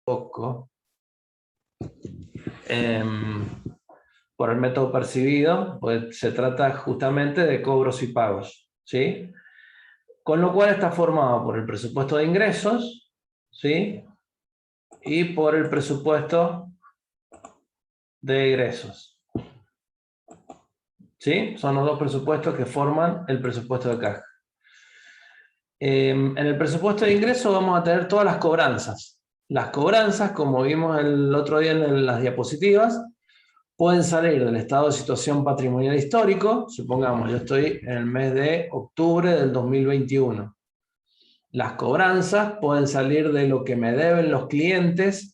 poco por el método percibido, pues se trata justamente de cobros y pagos, ¿sí? Con lo cual está formado por el presupuesto de ingresos, ¿sí? Y por el presupuesto de egresos, ¿sí? Son los dos presupuestos que forman el presupuesto de caja. En el presupuesto de ingresos vamos a tener todas las cobranzas. Las cobranzas, como vimos el otro día en las diapositivas, pueden salir del estado de situación patrimonial histórico. Supongamos, yo estoy en el mes de octubre del 2021. Las cobranzas pueden salir de lo que me deben los clientes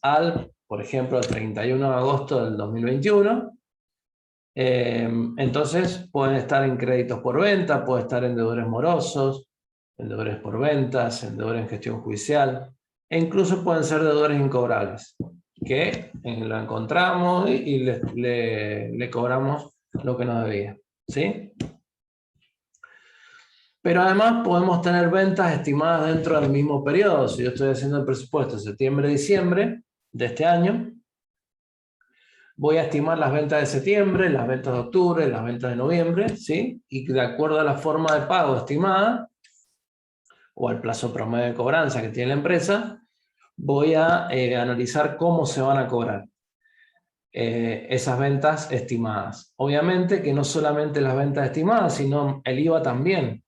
por ejemplo, el 31 de agosto del 2021. Entonces pueden estar en créditos por venta, puede estar en deudores morosos, en deudores por ventas, en deudores en gestión judicial, e incluso pueden ser deudores incobrables, que lo encontramos y le cobramos lo que nos debía, ¿sí? Pero además podemos tener ventas estimadas dentro del mismo periodo. Si yo estoy haciendo el presupuesto de septiembre-diciembre de este año, voy a estimar las ventas de septiembre, las ventas de octubre, las ventas de noviembre, ¿sí? Y de acuerdo a la forma de pago estimada, o al plazo promedio de cobranza que tiene la empresa, voy a analizar cómo se van a cobrar esas ventas estimadas. Obviamente que no solamente las ventas estimadas, sino el IVA también,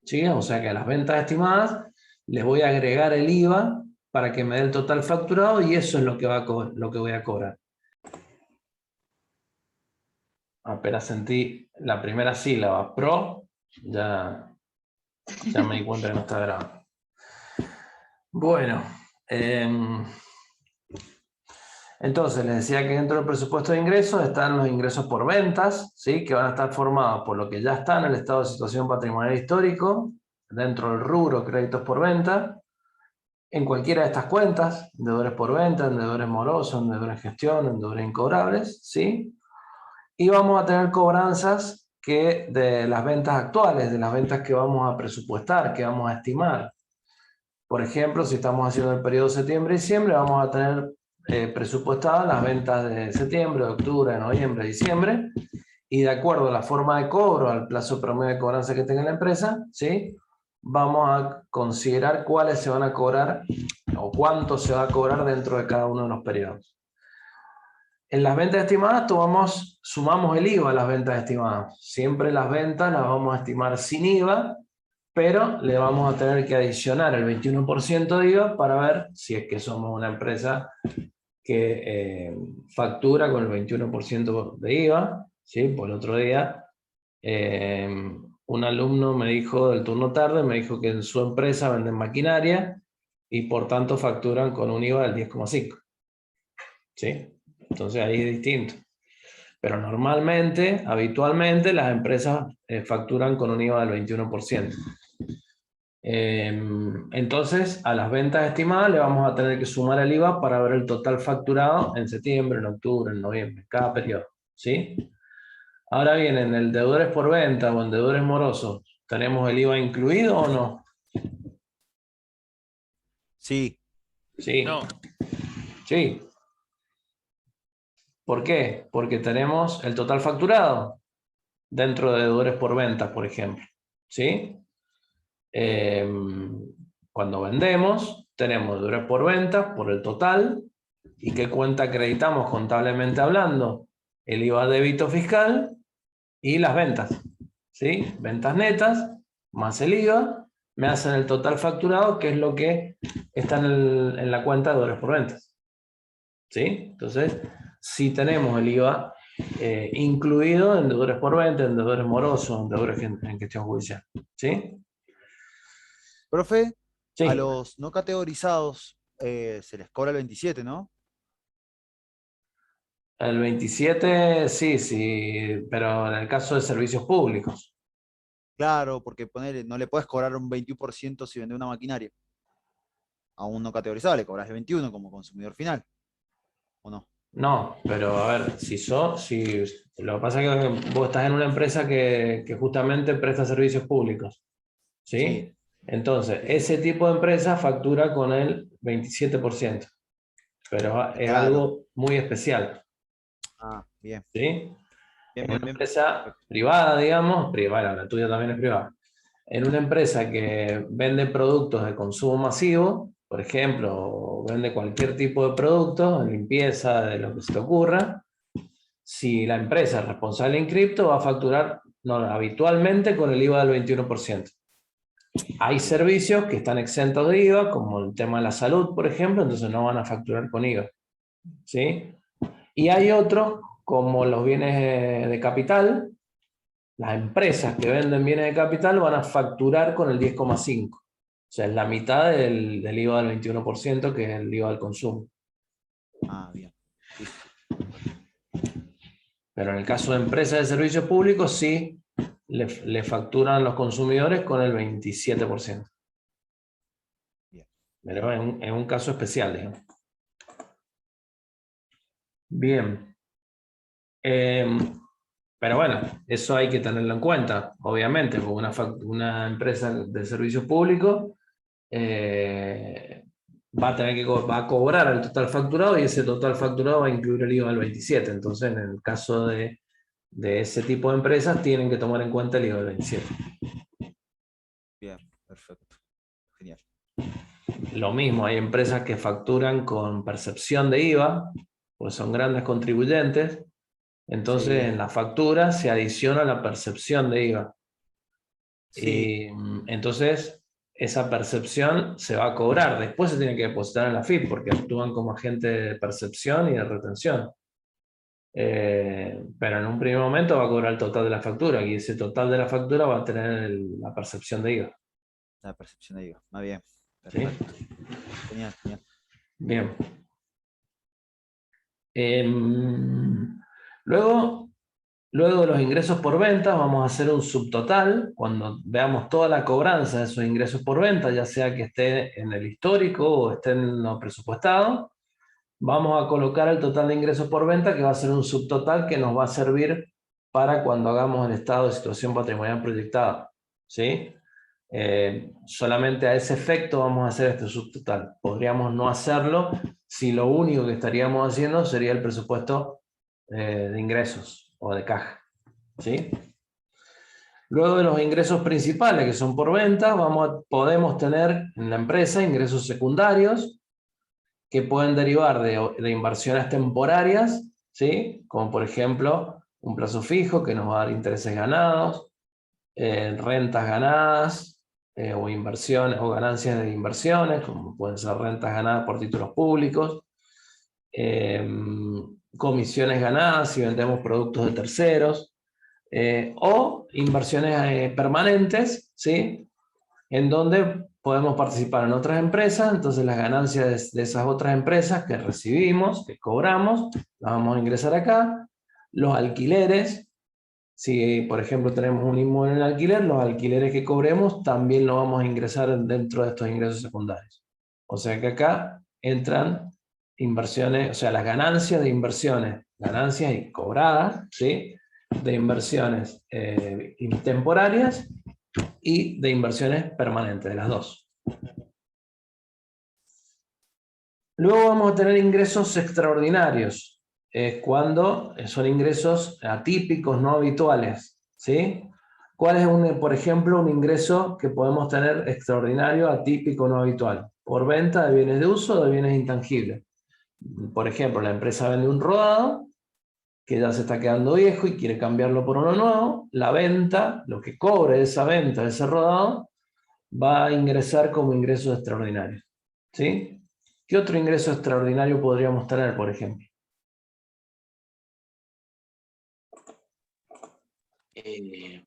¿sí? O sea que a las ventas estimadas les voy a agregar el IVA para que me dé el total facturado y eso es lo que voy a cobrar. Apenas sentí la primera sílaba, pro, ya me di cuenta que no está grabado. Bueno, entonces les decía que dentro del presupuesto de ingresos están los ingresos por ventas, ¿sí? Que van a estar formados por lo que ya está en el estado de situación patrimonial histórico, dentro del rubro créditos por venta, en cualquiera de estas cuentas, deudores por venta, en deudores morosos, en deudores en gestión, en deudores incobrables, ¿sí? Y vamos a tener cobranzas de las ventas actuales, de las ventas que vamos a presupuestar, que vamos a estimar. Por ejemplo, si estamos haciendo el periodo septiembre-diciembre, vamos a tener presupuestadas las ventas de septiembre, de octubre, de noviembre, de diciembre, y de acuerdo a la forma de cobro, al plazo promedio de cobranza que tenga la empresa, ¿sí? Vamos a considerar cuáles se van a cobrar o cuánto se va a cobrar dentro de cada uno de los periodos. En las ventas estimadas sumamos el IVA a las ventas estimadas. Siempre las ventas las vamos a estimar sin IVA, pero le vamos a tener que adicionar el 21% de IVA para ver si es que somos una empresa que factura con el 21% de IVA, ¿sí? Por el otro día, un alumno me dijo del turno tarde, me dijo que en su empresa venden maquinaria y por tanto facturan con un IVA del 10,5%. ¿Sí? Entonces ahí es distinto. Pero normalmente, habitualmente, las empresas facturan con un IVA del 21%. Entonces, a las ventas estimadas le vamos a tener que sumar el IVA para ver el total facturado en septiembre, en octubre, en noviembre, cada periodo, ¿sí? Ahora bien, en el deudores por venta o en deudores morosos, ¿tenemos el IVA incluido o no? Sí. Sí. No. Sí. ¿Por qué? Porque tenemos el total facturado dentro de deudores por venta, por ejemplo, ¿sí? Cuando vendemos, tenemos deudores por venta por el total. ¿Y qué cuenta acreditamos contablemente hablando? El IVA débito fiscal y las ventas, ¿sí? Ventas netas más el IVA me hacen el total facturado, que es lo que está en la cuenta de deudores por ventas, ¿sí? Entonces, si tenemos el IVA incluido en deudores por venta, en deudores morosos, en deudores en gestión judicial, ¿sí? Profe, a Sí. los no categorizados se les cobra el 27, ¿no? El 27, sí, sí, pero en el caso de servicios públicos. Claro, porque ponele, no le puedes cobrar un 21% si vende una maquinaria. A un no categorizado le cobras el 21 como consumidor final, ¿o no? No, pero a ver, lo que pasa es que vos estás en una empresa que justamente presta servicios públicos, Sí, ¿sí? Entonces, sí, sí. ese tipo de empresa factura con el 27%. pero es Claro. algo muy especial, Ah, bien. ¿sí? Bien, En bien, una bien. empresa privada, digamos, privada, la tuya también es privada. En una empresa que vende productos de consumo masivo, por ejemplo, o vende cualquier tipo de producto, limpieza, de lo que se te ocurra, si la empresa es responsable en cripto, va a facturar habitualmente con el IVA del 21%. Hay servicios que están exentos de IVA, como el tema de la salud, por ejemplo, entonces no van a facturar con IVA, ¿sí? Y hay otros, como los bienes de capital, las empresas que venden bienes de capital van a facturar con el 10,5. O sea, es la mitad del IVA del 21%, que es el IVA del consumo. Ah, bien. Sí, sí, sí. Perfecto. Pero en el caso de empresas de servicios públicos, sí le facturan los consumidores con el 27%. Bien. Pero es un caso especial, digamos. Bien. Pero bueno, eso hay que tenerlo en cuenta, obviamente, porque una empresa de servicios públicos va a tener va a cobrar el total facturado y ese total facturado va a incluir el IVA del 27. Entonces, en el caso de ese tipo de empresas, tienen que tomar en cuenta el IVA del 27. Bien. Perfecto. Genial. Lo mismo, hay empresas que facturan con percepción de IVA, pues son grandes contribuyentes. Entonces, Sí. en la factura se adiciona la percepción de IVA. Sí. Y entonces, esa percepción se va a cobrar. Después se tiene que depositar en la FIP porque actúan como agente de percepción y de retención. Pero en un primer momento va a cobrar el total de la factura y ese total de la factura va a tener la percepción de IVA. La percepción de IVA. Más bien. ¿Sí? Perfecto. Genial, genial. Bien. Luego, luego de los ingresos por ventas, vamos a hacer un subtotal. Cuando veamos toda la cobranza de esos ingresos por venta, ya sea que esté en el histórico o esté en lo presupuestado, vamos a colocar el total de ingresos por venta, que va a ser un subtotal que nos va a servir para cuando hagamos el estado de situación patrimonial proyectada. ¿Sí? Solamente a ese efecto vamos a hacer este subtotal. Podríamos no hacerlo si lo único que estaríamos haciendo sería el presupuesto de ingresos o de caja. ¿Sí? Luego de los ingresos principales, que son por venta, podemos tener en la empresa ingresos secundarios, que pueden derivar de inversiones temporarias, ¿sí? Como por ejemplo un plazo fijo que nos va a dar intereses ganados, rentas ganadas, o inversiones o ganancias de inversiones, como pueden ser rentas ganadas por títulos públicos, eh, comisiones ganadas si vendemos productos de terceros, o inversiones permanentes, ¿sí? En donde podemos participar en otras empresas, entonces las ganancias de esas otras empresas que recibimos, que cobramos, las vamos a ingresar acá. Los alquileres, si por ejemplo tenemos un inmueble en alquiler, los alquileres que cobremos también lo vamos a ingresar dentro de estos ingresos secundarios. O sea que acá entran inversiones, o sea, las ganancias de inversiones, ganancias y cobradas, ¿sí? De inversiones temporarias y de inversiones permanentes, de las dos. Luego vamos a tener ingresos extraordinarios, cuando son ingresos atípicos, no habituales. ¿Sí? ¿Cuál es, por ejemplo, un ingreso que podemos tener extraordinario, atípico, no habitual? Por venta de bienes de uso o de bienes intangibles. Por ejemplo, la empresa vende un rodado que ya se está quedando viejo y quiere cambiarlo por uno nuevo. La venta, lo que cobre de esa venta de ese rodado, va a ingresar como ingresos extraordinarios. ¿Sí? ¿Qué otro ingreso extraordinario podríamos tener, por ejemplo? Eh,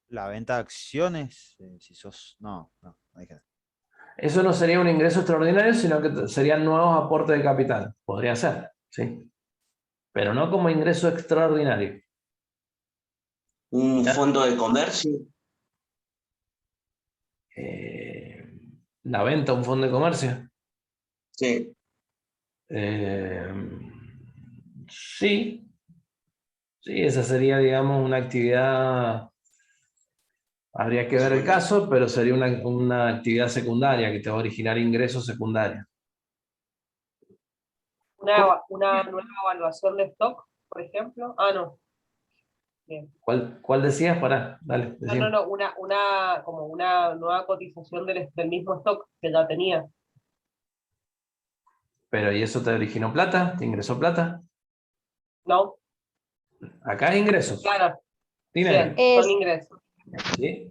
La venta de acciones. Si sos. No, no, no hay que. Eso no sería un ingreso extraordinario, sino que serían nuevos aportes de capital. Podría ser, ¿sí? Pero no como ingreso extraordinario. un ¿Ya? fondo de comercio, Eh, la venta a un fondo de comercio. sí. Eh, sí, sí, esa sería, digamos, una actividad Habría que ver el caso, pero sería una actividad secundaria que te va a originar ingresos secundarios. Una nueva evaluación de stock, por ejemplo. Ah, no. Bien. ¿Cuál decías? Pará, dale. No, como una nueva cotización del mismo stock que ya tenía. Pero ¿y eso te originó plata? ¿Te ingresó plata? ¿No? Acá hay ingresos. Claro. Dinero. Sí, son ingresos. ¿Sí? Si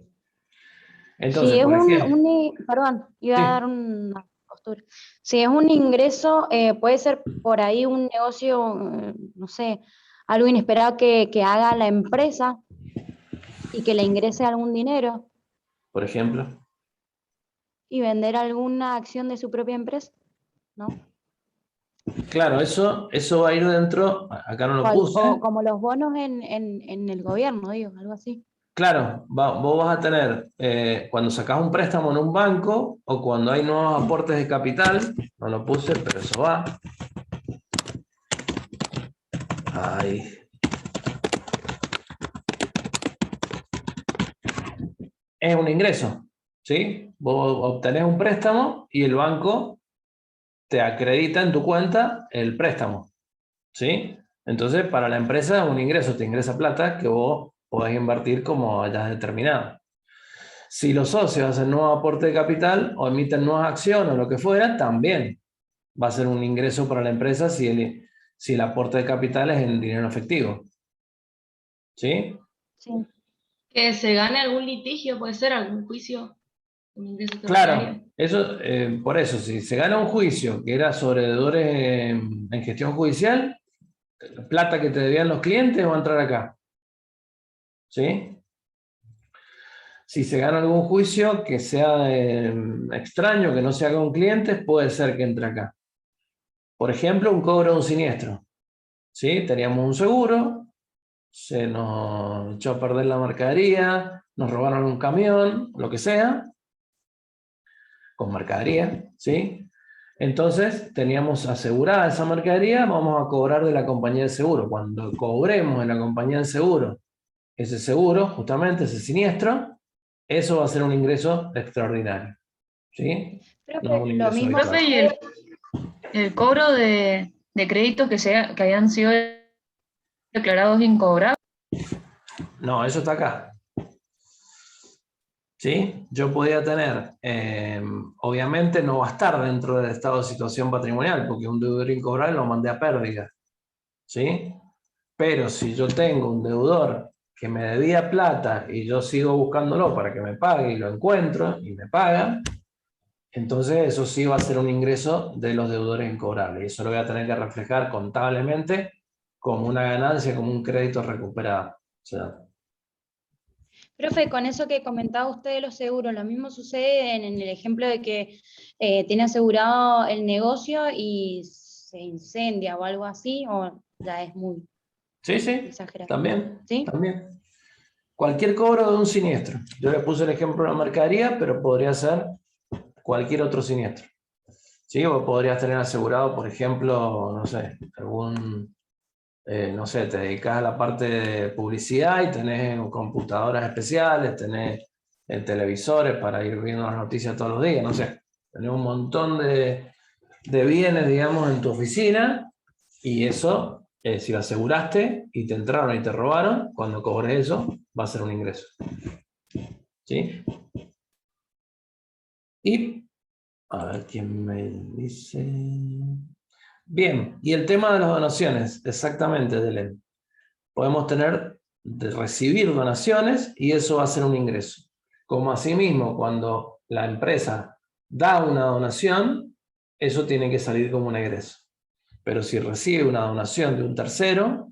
Entonces, es por ejemplo. perdón, iba Sí. a dar una postura. Si es un ingreso, puede ser por ahí un negocio, no sé, algo inesperado que haga la empresa y que le ingrese algún dinero Por ejemplo. y vender alguna acción de su propia empresa, ¿no? Claro, eso va a ir dentro, acá no lo puse. O como los bonos en el gobierno, digo, algo así. Claro, vos vas a tener, cuando sacás un préstamo en un banco o cuando hay nuevos aportes de capital, no lo puse, pero eso va. Ahí. Es un ingreso, ¿sí? Vos obtenés un préstamo y el banco te acredita en tu cuenta el préstamo, ¿sí? Entonces, para la empresa es un ingreso, te ingresa plata que vos podés invertir como hayas determinado. Si los socios hacen nuevo aporte de capital o emiten nuevas acciones o lo que fuera, también va a ser un ingreso para la empresa si el aporte de capital es en dinero efectivo. ¿Sí? Sí. Que se gane algún litigio, puede ser algún juicio, un ingreso Claro, extraordinario. eso, por eso, si se gana un juicio que era sobre deudores en gestión judicial, la plata que te debían los clientes va a entrar acá. ¿Sí? Si se gana algún juicio que sea extraño, que no sea con clientes, puede ser que entre acá. Por ejemplo, un cobro de un siniestro. ¿Sí? Teníamos un seguro, se nos echó a perder la mercadería, nos robaron un camión, lo que sea, con mercadería, ¿sí? Entonces teníamos asegurada esa mercadería, vamos a cobrar de la compañía de seguro. Cuando cobremos en la compañía de seguro ese seguro, justamente ese siniestro, eso va a ser un ingreso extraordinario, ¿sí? Creo No un que lo ingreso mismo habitual. Profe, y el cobro de créditos que hayan sido declarados incobrables. No, eso está acá. ¿Sí? Yo podía tener, obviamente no va a estar dentro del estado de situación patrimonial, porque un deudor incobrable lo mandé a pérdida. ¿Sí? Pero si yo tengo un deudor que me debía plata y yo sigo buscándolo para que me pague y lo encuentro y me paga, entonces eso sí va a ser un ingreso de los deudores incobrables. Y eso lo voy a tener que reflejar contablemente como una ganancia, como un crédito recuperado. O sea, Profe, con eso que comentaba usted de los seguros, lo mismo sucede en el ejemplo de que tiene asegurado el negocio y se incendia o algo así, o ya es muy sí, exagerado. también, ¿Sí? también. Cualquier cobro de un siniestro. Yo le puse el ejemplo de la mercadería, pero podría ser cualquier otro siniestro. ¿Sí? Vos podrías tener asegurado, por ejemplo, no sé, no sé, te dedicas a la parte de publicidad y tenés computadoras especiales, tenés televisores para ir viendo las noticias todos los días, no sé, tenés un montón de bienes, digamos, en tu oficina y eso, si lo aseguraste y te entraron y te robaron, cuando cobres eso, va a ser un ingreso. ¿Sí? Y, a ver quién me dice... Bien, y el tema de las donaciones, exactamente, Delén. Podemos recibir donaciones y eso va a ser un ingreso. Como asimismo, cuando la empresa da una donación, eso tiene que salir como un egreso. Pero si recibe una donación de un tercero,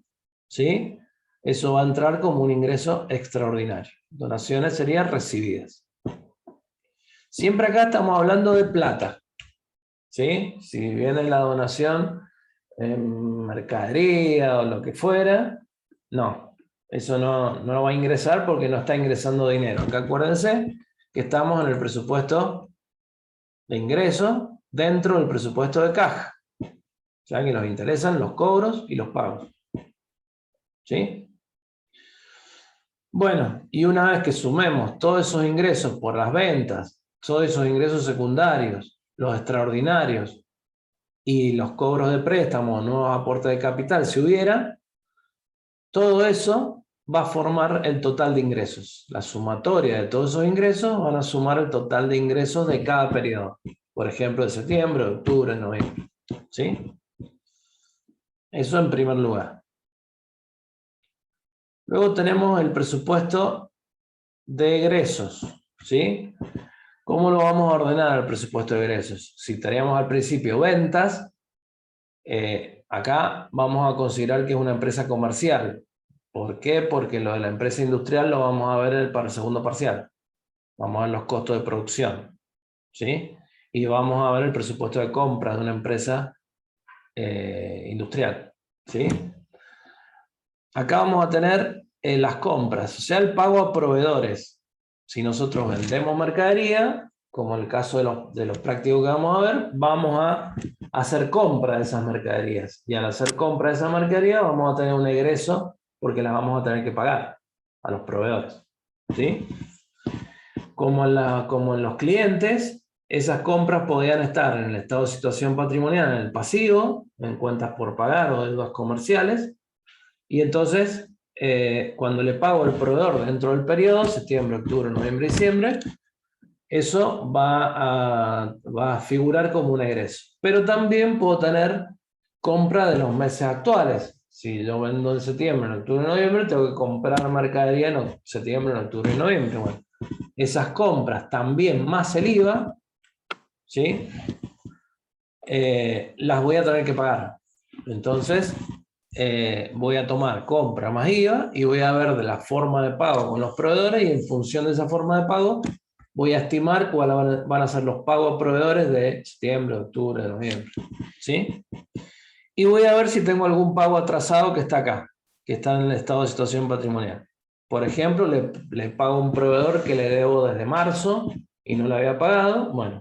¿sí? Eso va a entrar como un ingreso extraordinario. Donaciones serían recibidas. Siempre acá estamos hablando de plata, ¿sí? Si viene la donación en mercadería o lo que fuera, no, eso no va a ingresar porque no está ingresando dinero. Acá acuérdense que estamos en el presupuesto de ingreso dentro del presupuesto de caja. O sea que nos interesan los cobros y los pagos. ¿Sí? Bueno, y una vez que sumemos todos esos ingresos por las ventas, todos esos ingresos secundarios, los extraordinarios y los cobros de préstamo, nuevos aportes de capital, si hubiera, todo eso va a formar el total de ingresos. La sumatoria de todos esos ingresos van a sumar el total de ingresos de cada periodo. Por ejemplo, de septiembre, de octubre, noviembre. ¿Sí? Eso en primer lugar. Luego tenemos el presupuesto de egresos. ¿Sí? ¿Cómo lo vamos a ordenar el presupuesto de egresos? Si teníamos al principio ventas, acá vamos a considerar que es una empresa comercial. ¿Por qué? Porque lo de la empresa industrial lo vamos a ver en el segundo parcial. Vamos a ver los costos de producción. ¿Sí? Y vamos a ver el presupuesto de compra de una empresa industrial. ¿Sí? Acá vamos a tener las compras, o sea, el pago a proveedores. Si nosotros vendemos mercadería, como en el caso de los prácticos que vamos a ver, vamos a hacer compra de esas mercaderías. Y al hacer compra de esa mercadería vamos a tener un egreso porque las vamos a tener que pagar a los proveedores. ¿Sí? Como en los clientes, esas compras podían estar en el estado de situación patrimonial, en el pasivo, en cuentas por pagar o deudas comerciales. Y entonces, cuando le pago al proveedor dentro del periodo, septiembre, octubre, noviembre, diciembre, eso va a figurar como un egreso. Pero también puedo tener compra de los meses actuales. Si yo vendo en septiembre, en octubre, en noviembre, tengo que comprar mercadería en septiembre, en octubre y noviembre. Bueno, esas compras también más el IVA, ¿sí? Las voy a tener que pagar. Entonces, voy a tomar compra más IVA y voy a ver de la forma de pago con los proveedores, y en función de esa forma de pago voy a estimar cuáles van a ser los pagos a proveedores de septiembre, octubre, noviembre. ¿Sí? Y voy a ver si tengo algún pago atrasado que está acá, que está en el estado de situación patrimonial. Por ejemplo, le pago a un proveedor que le debo desde marzo y no le había pagado. Bueno,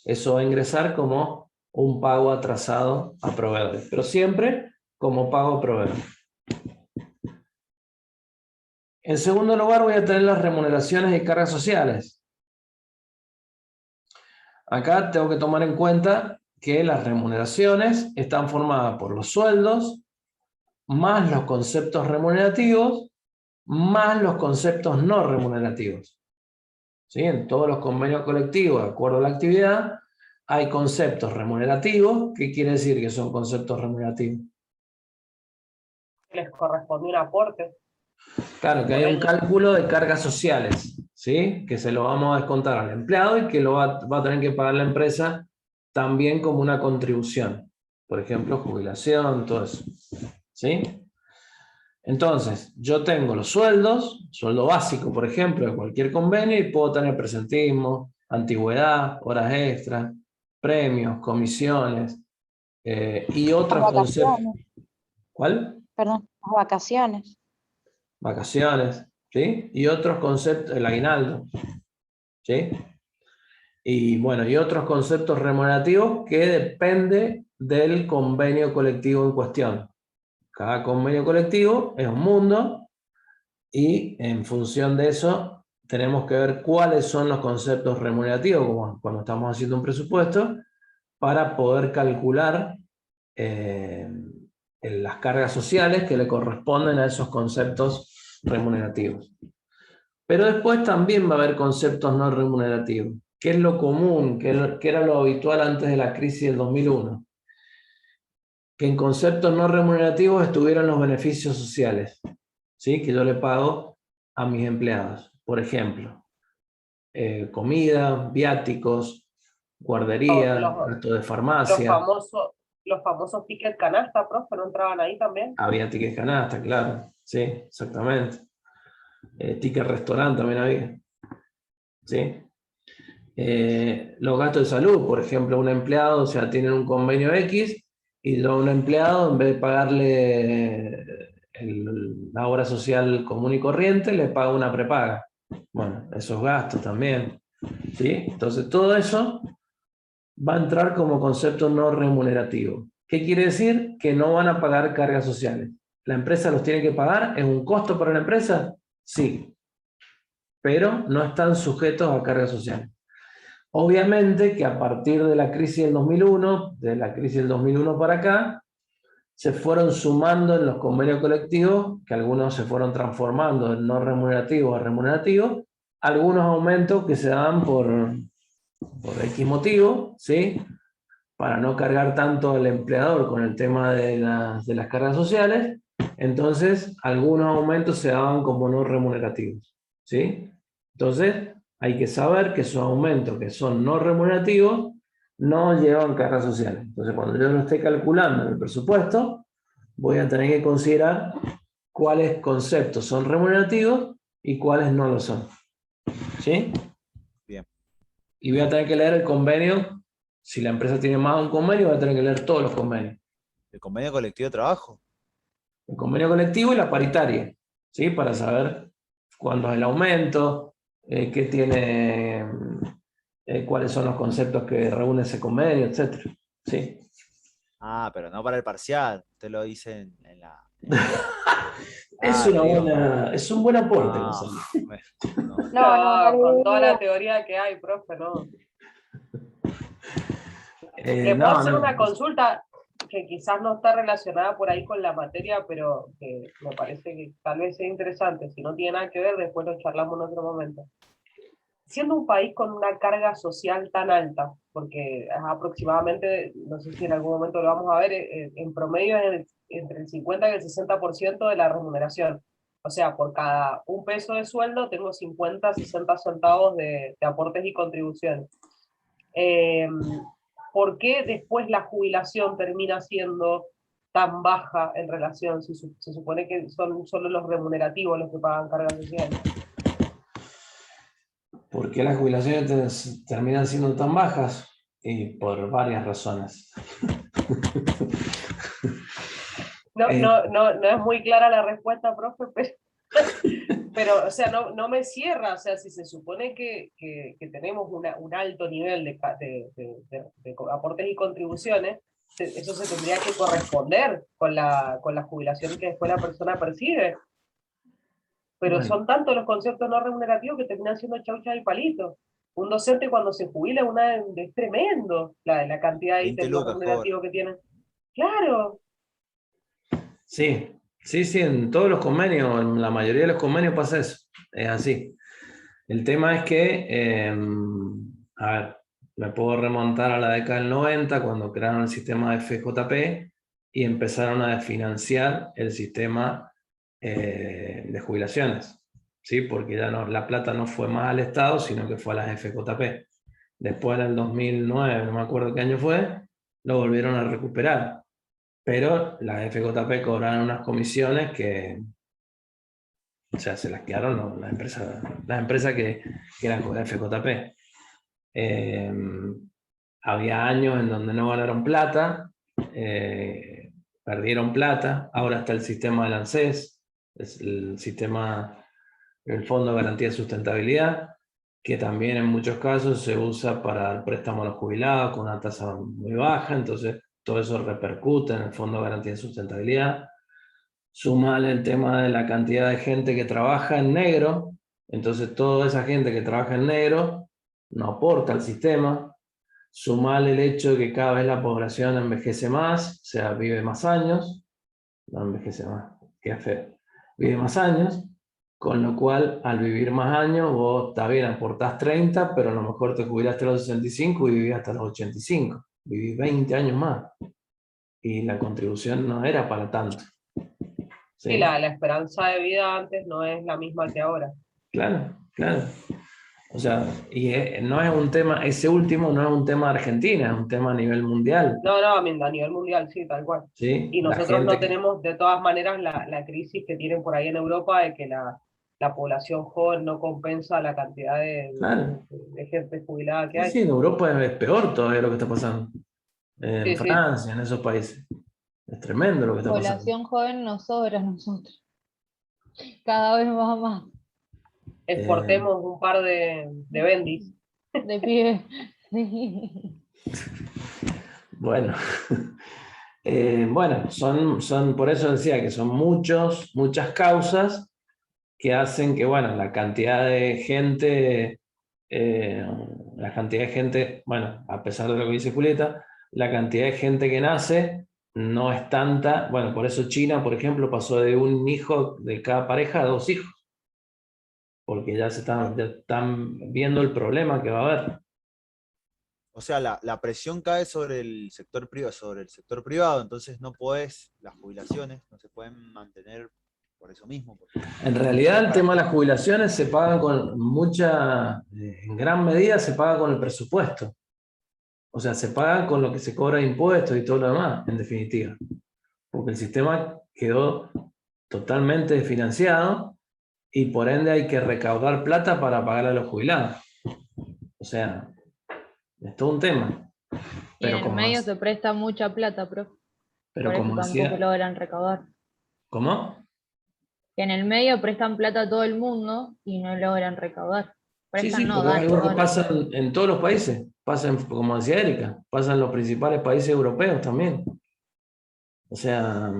eso va a ingresar como un pago atrasado a proveedores, pero siempre como pago a proveedor. En segundo lugar, voy a tener las remuneraciones y cargas sociales. Acá tengo que tomar en cuenta que las remuneraciones están formadas por los sueldos, más los conceptos remunerativos, más los conceptos no remunerativos. ¿Sí? En todos los convenios colectivos, de acuerdo a la actividad, hay conceptos remunerativos. ¿Qué quiere decir que son conceptos remunerativos? Les corresponde un aporte. Claro, que hay un cálculo de cargas sociales, ¿sí? Que se lo vamos a descontar al empleado y que lo va a tener que pagar la empresa también como una contribución. Por ejemplo, jubilación, todo eso. ¿Sí? Entonces, yo tengo los sueldos, sueldo básico, por ejemplo, de cualquier convenio, y puedo tener presentismo, antigüedad, horas extras, premios, comisiones y otros conceptos. ¿Cuál? Perdón, las vacaciones. Vacaciones, ¿sí? Y otros conceptos, el aguinaldo, ¿sí? Y bueno, y otros conceptos remunerativos que depende del convenio colectivo en cuestión. Cada convenio colectivo es un mundo y en función de eso tenemos que ver cuáles son los conceptos remunerativos, como cuando estamos haciendo un presupuesto, para poder calcular las cargas sociales que le corresponden a esos conceptos remunerativos. Pero después también va a haber conceptos no remunerativos, que es lo común, que era lo habitual antes de la crisis del 2001. Que en conceptos no remunerativos estuvieran los beneficios sociales, ¿sí? Que yo le pago a mis empleados. Por ejemplo, comida, viáticos, guardería, gasto de farmacia. Los famosos tickets canasta, profe, ¿no entraban ahí también? Había tickets canasta, claro. Sí, exactamente. Ticket restaurante también había. ¿Sí? Los gastos de salud, por ejemplo, un empleado, o sea, tienen un convenio X, y yo a un empleado, en vez de pagarle la obra social común y corriente, le pago una prepaga. Bueno, esos gastos también. ¿Sí? Entonces, todo eso va a entrar como concepto no remunerativo. ¿Qué quiere decir? Que no van a pagar cargas sociales. ¿La empresa los tiene que pagar? ¿Es un costo para la empresa? Sí. pero no están sujetos a cargas sociales. Obviamente que a partir de la crisis del 2001, para acá, se fueron sumando en los convenios colectivos, que algunos se fueron transformando de no remunerativos a remunerativos, algunos aumentos que se dan por X motivo, ¿sí? Para no cargar tanto al empleador con el tema de las cargas sociales. Entonces, algunos aumentos se daban como no remunerativos, ¿sí? Entonces, hay que saber que esos aumentos que son no remunerativos no llevan cargas sociales. Entonces, cuando yo lo esté calculando en el presupuesto, voy a tener que considerar cuáles conceptos son remunerativos y cuáles no lo son. ¿Sí? Bien. Y voy a tener que leer el convenio. Si la empresa tiene más de un convenio, voy a tener que leer todos los convenios. El convenio colectivo de trabajo. El convenio colectivo y la paritaria, ¿sí? Para saber cuándo es el aumento, qué tiene, cuáles son los conceptos que reúne ese convenio, etc. ¿Sí? Ah, pero no para el parcial. Usted lo dice en la. Es un buen aporte, No, Gonzalo. no. Con toda la teoría que hay, profe, no. Le puedo hacer una consulta que quizás no está relacionada por ahí con la materia, pero que me parece que tal vez sea interesante. Si no tiene nada que ver, después lo charlamos en otro momento. Siendo un país con una carga social tan alta, porque aproximadamente, no sé si en algún momento lo vamos a ver, en promedio es entre el 50 y el 60% de la remuneración. O sea, por cada $1 de sueldo tengo 50, 60 centavos de aportes y contribuciones. ¿Por qué después la jubilación termina siendo tan baja en relación, si se supone que son solo los remunerativos los que pagan cargas sociales? ¿Por qué las jubilaciones terminan siendo tan bajas? Y por varias razones. No es muy clara la respuesta, profe, pero o sea, no me cierra. O sea, si se supone que tenemos un alto nivel de aportes y contribuciones, eso se tendría que corresponder con la jubilación que después la persona percibe. Pero Bueno. son tantos los conceptos no remunerativos que terminan siendo chaucha y palito. Un docente cuando se jubila es tremendo la cantidad de 20 ítems no lucas, remunerativos que tienen. Claro. Sí, en todos los convenios, en la mayoría de los convenios pasa eso, es así. El tema es que, a ver, me puedo remontar a la década del 90, cuando crearon el sistema de FJP y empezaron a financiar el sistema de jubilaciones, ¿sí? Porque ya no, la plata no fue más al Estado, sino que fue a las FJP. Después en el 2009, no me acuerdo qué año fue, lo volvieron a recuperar. Pero las FJP cobraron unas comisiones que, o sea, se las quedaron las empresas que eran FJP. Había años en donde no ganaron plata, perdieron plata. Ahora está el sistema del ANSES, es el Fondo de Garantía de Sustentabilidad, que también en muchos casos se usa para el préstamo a los jubilados con una tasa muy baja. Entonces todo eso repercute en el Fondo de Garantía de Sustentabilidad. Sumale el tema de la cantidad de gente que trabaja en negro. Entonces toda esa gente que trabaja en negro no aporta al sistema. Sumale el hecho de que cada vez la población envejece más, o sea, vive más años. No envejece más, qué feo. Vive más años, con lo cual al vivir más años vos está bien, aportás 30, pero a lo mejor te jubilaste a los 65 y vivís hasta los 85. Viví 20 años más y la contribución no era para tanto. Sí, la esperanza de vida antes no es la misma que ahora. Claro. O sea, y no es un tema, ese último no es un tema de Argentina, es un tema a nivel mundial. No, a nivel mundial, sí, tal cual. ¿Sí? Y nosotros no tenemos de todas maneras la crisis que tienen por ahí en Europa de que la población joven no compensa la cantidad de gente jubilada que hay. Sí, en Europa es peor todavía lo que está pasando. En Sí, Francia, en esos países. Es tremendo lo que está pasando. La población joven nos sobra a nosotros. Cada vez va más. Exportemos un par de bendis. De pibes. Bueno. Bueno, son por eso decía que son muchas causas que hacen que, bueno, la cantidad de gente, bueno, a pesar de lo que dice Julieta, la cantidad de gente que nace no es tanta. Bueno, por eso China, por ejemplo, pasó de un hijo de cada pareja a 2 hijos, porque ya están viendo el problema que va a haber. O sea, la presión cae sobre el sector privado, entonces no podés, las jubilaciones no se pueden mantener por eso mismo. En realidad el tema de las jubilaciones se pagan en gran medida se paga con el presupuesto. O sea, se paga con lo que se cobra de impuestos y todo lo demás, en definitiva. Porque el sistema quedó totalmente desfinanciado y por ende hay que recaudar plata para pagar a los jubilados. O sea, es todo un tema. Y en el medio se presta mucha plata, profe. Pero por eso como tampoco decía, logran recaudar. ¿cómo? Que en el medio prestan plata a todo el mundo y no logran recaudar. Prestan, Sí, no pero es dan. algo que pasa en todos los países. Pasa, como decía Erika, pasa en los principales países europeos también. O sea,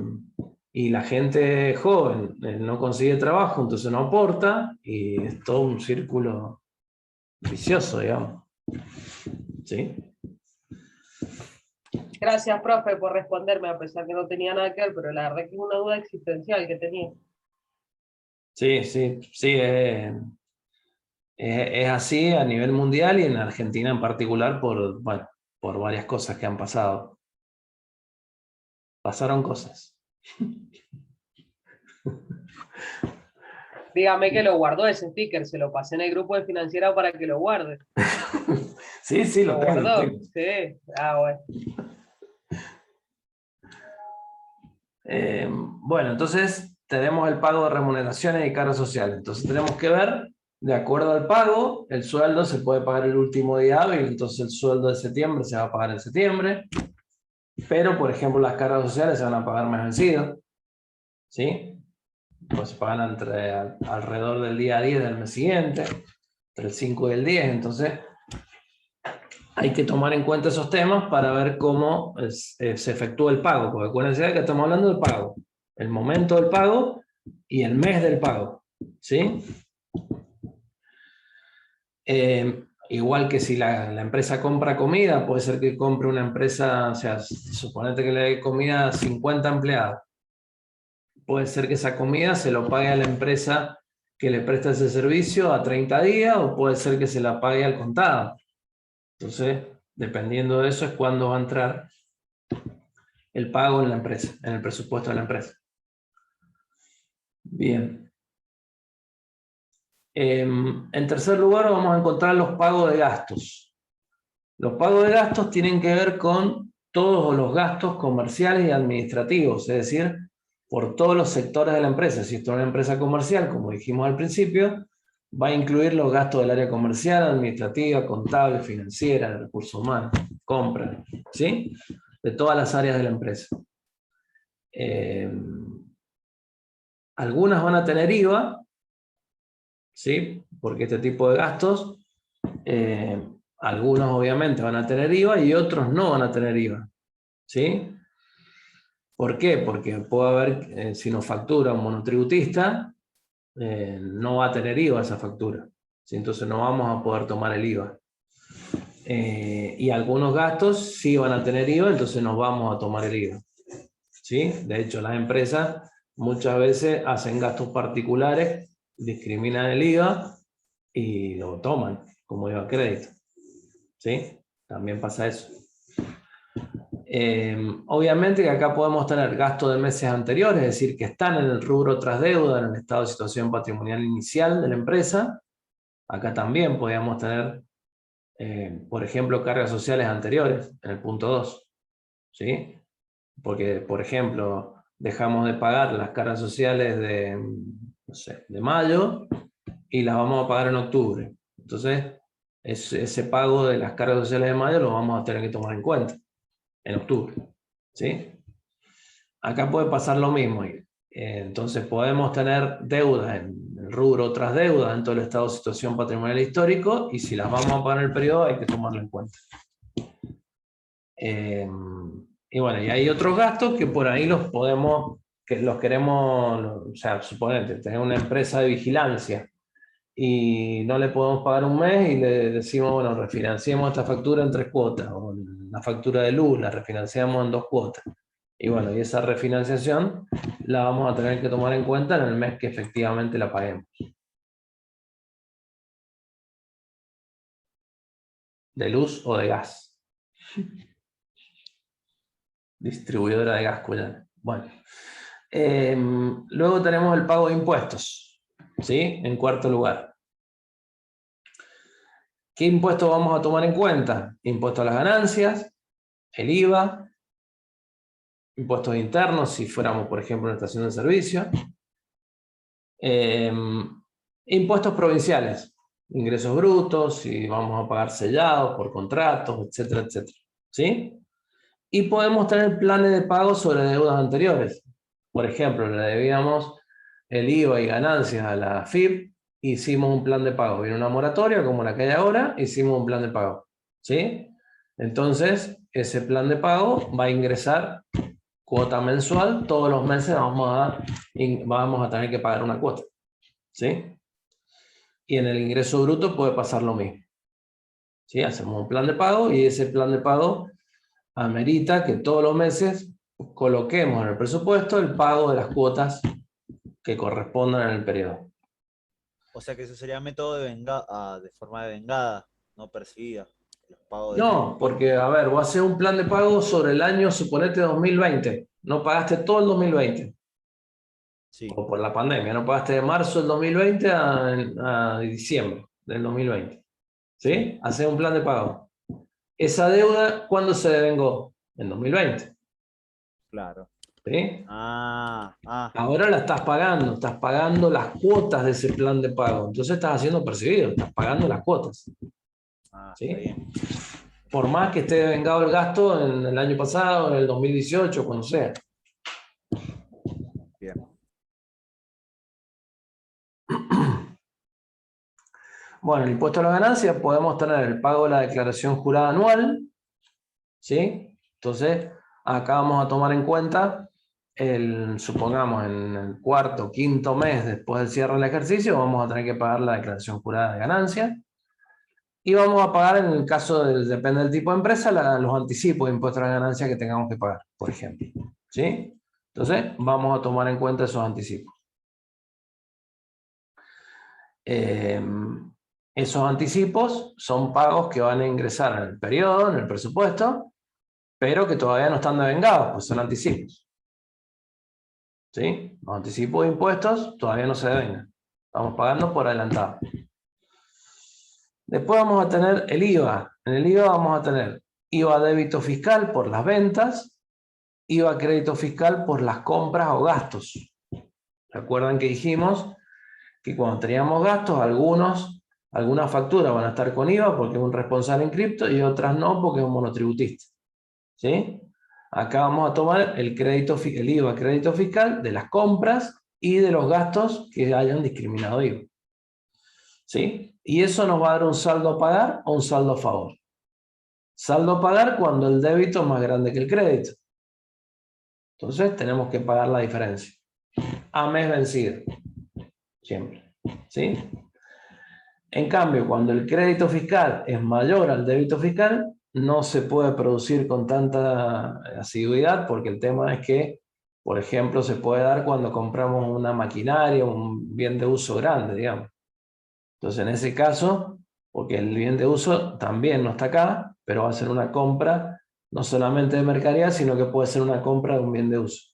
y la gente joven no consigue trabajo, entonces no aporta, y es todo un círculo vicioso, digamos. ¿Sí? Gracias, profe, por responderme, a pesar que no tenía nada que ver, pero la verdad que es una duda existencial que tenía. Sí, es así a nivel mundial y en Argentina en particular por varias cosas que han pasado. Pasaron cosas. Dígame que lo guardó ese sticker, se lo pasé en el grupo de financiera para que lo guarde. Sí, lo tengo. guardó, sí. Bueno. Bueno, entonces tenemos el pago de remuneraciones y cargas sociales. Entonces tenemos que ver, de acuerdo al pago, el sueldo se puede pagar el último día hábil, entonces el sueldo de septiembre se va a pagar en septiembre, pero por ejemplo las cargas sociales se van a pagar más vencido, ¿sí? Pues se pagan alrededor del día 10 del mes siguiente, entre el 5 y el 10, entonces hay que tomar en cuenta esos temas para ver cómo se efectúa el pago, porque acuérdense que estamos hablando del pago, el momento del pago y el mes del pago, ¿sí? Igual que si la empresa compra comida, puede ser que compre una empresa, o sea, suponete que le dé comida a 50 empleados. Puede ser que esa comida se lo pague a la empresa que le presta ese servicio a 30 días, o puede ser que se la pague al contado. Entonces, dependiendo de eso es cuando va a entrar el pago en la empresa, en el presupuesto de la empresa. Bien. En tercer lugar vamos a encontrar los pagos de gastos. Los pagos de gastos tienen que ver con todos los gastos comerciales y administrativos, es decir, por todos los sectores de la empresa. Si esto es una empresa comercial, como dijimos al principio, va a incluir los gastos del área comercial, administrativa, contable, financiera, de recursos humanos, compra, ¿sí? De todas las áreas de la empresa. Algunas van a tener IVA, ¿sí? Porque este tipo de gastos, algunos obviamente van a tener IVA y otros no van a tener IVA, ¿sí? ¿Por qué? Porque puede haber, si nos factura un monotributista, no va a tener IVA esa factura, ¿sí? Entonces no vamos a poder tomar el IVA. Y algunos gastos sí van a tener IVA, entonces nos vamos a tomar el IVA, ¿sí? De hecho, las empresas muchas veces hacen gastos particulares, discriminan el IVA y lo toman como IVA crédito, ¿sí? También pasa eso. Obviamente que acá podemos tener gastos de meses anteriores, es decir, que están en el rubro tras deuda, en el estado de situación patrimonial inicial de la empresa. Acá también podríamos tener, por ejemplo, cargas sociales anteriores, en el punto 2, ¿sí? Porque, por ejemplo, dejamos de pagar las cargas sociales de, no sé, de mayo y las vamos a pagar en octubre. Entonces, ese pago de las cargas sociales de mayo lo vamos a tener que tomar en cuenta en octubre, ¿sí? Acá puede pasar lo mismo. Entonces podemos tener deudas en el rubro tras deuda dentro del estado de situación patrimonial histórico, y si las vamos a pagar en el periodo hay que tomarlo en cuenta. Y bueno, y hay otros gastos que por ahí los podemos que los queremos, o sea, suponete, tener una empresa de vigilancia y no le podemos pagar un mes y le decimos, bueno, refinanciemos esta factura en 3 cuotas, o la factura de luz la refinanciamos en 2 cuotas. Y bueno, y esa refinanciación la vamos a tener que tomar en cuenta en el mes que efectivamente la paguemos. De luz o de gas. Distribuidora de gas cuyana. Bueno. Luego tenemos el pago de impuestos, ¿sí? En cuarto lugar. ¿Qué impuestos vamos a tomar en cuenta? Impuesto a las ganancias, el IVA, impuestos internos, si fuéramos, por ejemplo, una estación de servicio, impuestos provinciales, ingresos brutos, si vamos a pagar sellados por contratos, etcétera, etcétera, ¿sí? Y podemos tener planes de pago sobre deudas anteriores. Por ejemplo, le debíamos el IVA y ganancias a la AFIP, hicimos un plan de pago. Viene una moratoria como la que hay ahora, hicimos un plan de pago, ¿sí? Entonces, ese plan de pago va a ingresar cuota mensual, todos los meses vamos a tener que pagar una cuota, ¿sí? Y en el ingreso bruto puede pasar lo mismo, ¿sí? Hacemos un plan de pago y ese plan de pago amerita que todos los meses coloquemos en el presupuesto el pago de las cuotas que correspondan en el periodo. O sea que eso sería método de forma de vengada, no percibida. Los pagos No, porque, a ver, vos haces un plan de pago sobre el año, suponete 2020. No pagaste todo el 2020. Sí. O por la pandemia, no pagaste de marzo del 2020 a diciembre del 2020. ¿Sí? Haces un plan de pago. Esa deuda, ¿cuándo se devengó? En 2020. Claro. ¿Sí? Ahora la estás pagando las cuotas de ese plan de pago. Entonces estás haciendo percibido, estás pagando las cuotas. ¿Sí? Está bien. Por más que esté devengado el gasto en el año pasado, en el 2018, cuando sea. Bien. Bueno, el impuesto a la ganancia podemos tener el pago de la declaración jurada anual, ¿sí? Entonces, acá vamos a tomar en cuenta, supongamos en el cuarto o quinto mes después del cierre del ejercicio, vamos a tener que pagar la declaración jurada de ganancia. Y vamos a pagar, en el caso depende del tipo de empresa, los anticipos de impuestos a la ganancia que tengamos que pagar, por ejemplo, ¿sí? Entonces, vamos a tomar en cuenta esos anticipos. Esos anticipos son pagos que van a ingresar en el periodo, en el presupuesto, pero que todavía no están devengados, pues son anticipos. ¿Sí? Los anticipos de impuestos todavía no se devengan. Estamos pagando por adelantado. Después vamos a tener el IVA. En el IVA vamos a tener IVA débito fiscal por las ventas, IVA crédito fiscal por las compras o gastos. ¿Recuerdan que dijimos que cuando teníamos gastos, algunas facturas van a estar con IVA porque es un responsable en cripto y otras no porque es un monotributista? ¿Sí? Acá vamos a tomar el IVA crédito fiscal de las compras y de los gastos que hayan discriminado IVA. ¿Sí? Y eso nos va a dar un saldo a pagar o un saldo a favor. Saldo a pagar cuando el débito es más grande que el crédito. Entonces tenemos que pagar la diferencia. A mes vencido. Siempre. ¿Sí? En cambio, cuando el crédito fiscal es mayor al débito fiscal, no se puede producir con tanta asiduidad, porque el tema es que, por ejemplo, se puede dar cuando compramos una maquinaria, un bien de uso grande, digamos. Entonces, en ese caso, porque el bien de uso también no está acá, pero va a ser una compra no solamente de mercadería, sino que puede ser una compra de un bien de uso.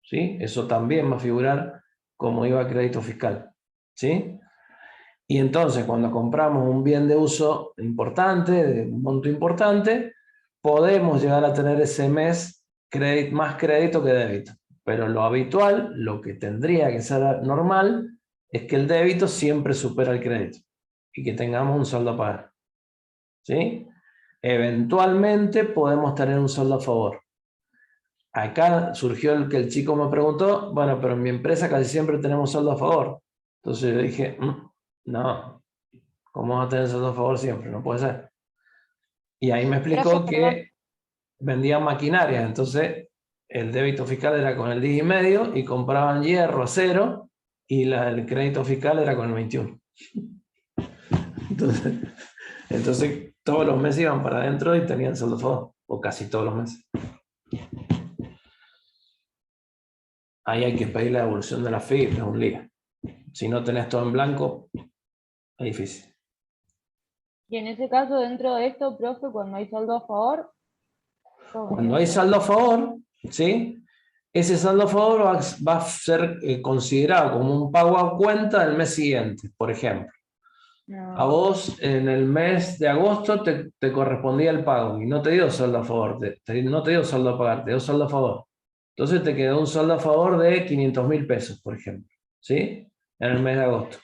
¿Sí? Eso también va a figurar como IVA crédito fiscal. ¿Sí? Y entonces, cuando compramos un bien de uso importante, de un monto importante, podemos llegar a tener ese mes más crédito que débito. Pero lo habitual, lo que tendría que ser normal, es que el débito siempre supera el crédito y que tengamos un saldo a pagar. ¿Sí? Eventualmente podemos tener un saldo a favor. Acá surgió el chico me preguntó, bueno, pero en mi empresa casi siempre tenemos saldo a favor. Entonces yo dije, no, ¿cómo vas a tener saldo a favor siempre? No puede ser. Y ahí me explicó que vendían maquinarias, entonces el débito fiscal era con el 10,5 y compraban hierro, acero, y el crédito fiscal era con el 21. Entonces todos los meses iban para adentro y tenían saldo a favor, o casi todos los meses. Ahí hay que pedir la devolución de la FIP, es un lío. Si no tenés todo en blanco, es difícil. Y en ese caso, dentro de esto, profe, cuando hay saldo a favor. Cuando hay saldo a favor, ¿sí? Ese saldo a favor va a ser considerado como un pago a cuenta del mes siguiente, por ejemplo. No. A vos en el mes de agosto te correspondía el pago y no te dio saldo a favor, no te dio saldo a pagar, te dio saldo a favor. Entonces te quedó un saldo a favor de 500.000 pesos, por ejemplo, ¿sí? En el mes de agosto.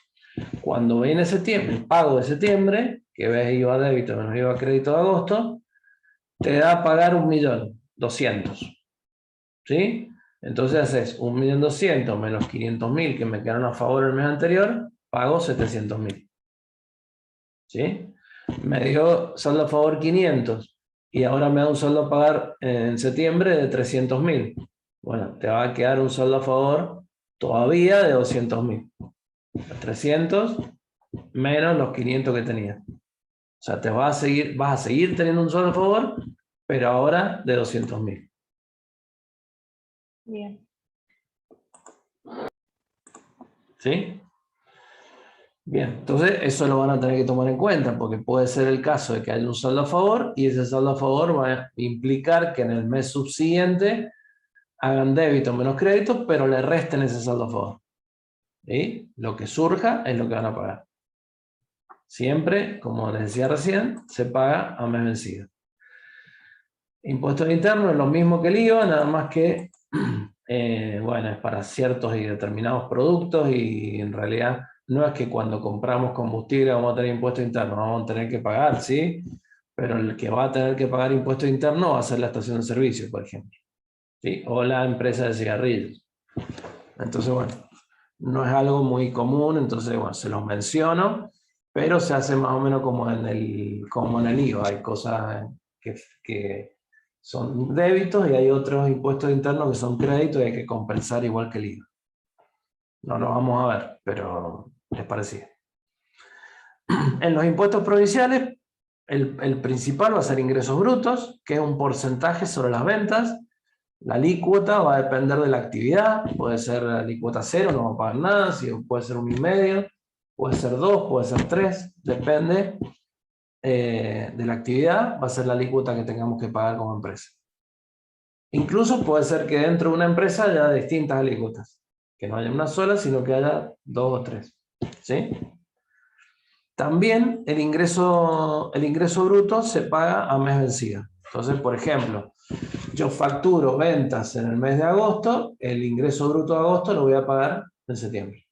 Cuando viene septiembre, el pago de septiembre, que ves IVA débito menos IVA crédito de agosto, te da a pagar 1.200.000, ¿sí? Entonces haces 1.200.000 menos 500.000 que me quedaron a favor el mes anterior, pago 700.000. ¿Sí? Me dio saldo a favor 500 y ahora me da un saldo a pagar en septiembre de 300.000. Bueno, te va a quedar un saldo a favor todavía de 200.000. 300 menos los 500 que tenía. O sea, vas a seguir teniendo un saldo a favor, pero ahora de 200.000. Bien. ¿Sí? Bien, entonces eso lo van a tener que tomar en cuenta, porque puede ser el caso de que haya un saldo a favor y ese saldo a favor va a implicar que en el mes subsiguiente hagan débito menos crédito, pero le resten ese saldo a favor. ¿Sí? Lo que surja es lo que van a pagar. Siempre, como les decía recién, se paga a mes vencido. Impuestos internos es lo mismo que el IVA, nada más que bueno, es para ciertos y determinados productos y en realidad no es que cuando compramos combustible vamos a tener impuestos internos, vamos a tener que pagar, ¿sí? Pero el que va a tener que pagar impuestos internos va a ser la estación de servicio, por ejemplo, ¿sí? O la empresa de cigarrillos. Entonces, bueno, no es algo muy común, entonces, bueno, se los menciono, pero se hace más o menos como en el IVA. Hay cosas que son débitos y hay otros impuestos internos que son créditos y hay que compensar igual que el IVA. No lo vamos a ver, pero es parecido. En los impuestos provinciales, el principal va a ser ingresos brutos, que es un porcentaje sobre las ventas. La alícuota va a depender de la actividad, puede ser alícuota 0, no va a pagar nada, puede ser 1,5, puede ser 2, puede ser 3, depende de la actividad, va a ser la alícuota que tengamos que pagar como empresa. Incluso puede ser que dentro de una empresa haya distintas alícuotas, que no haya una sola, sino que haya 2 o 3. ¿Sí? También el ingreso bruto se paga a mes vencido. Entonces, por ejemplo, yo facturo ventas en el mes de agosto, el ingreso bruto de agosto lo voy a pagar en septiembre.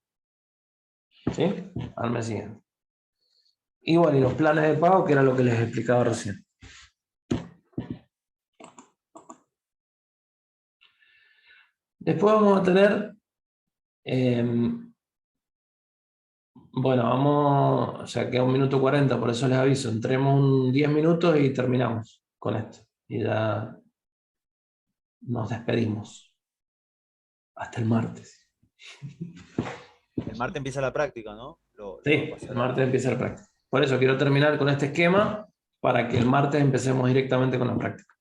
¿Sí? Al mes siguiente. Y bueno, y los planes de pago, que era lo que les explicaba recién. Después vamos a tener, bueno, o sea, queda 1:40, por eso les aviso, entremos 10 minutos y terminamos con esto. Y ya nos despedimos. Hasta el martes. El martes empieza la práctica, ¿no? Sí, el martes empieza la práctica. Por eso quiero terminar con este esquema para que el martes empecemos directamente con la práctica.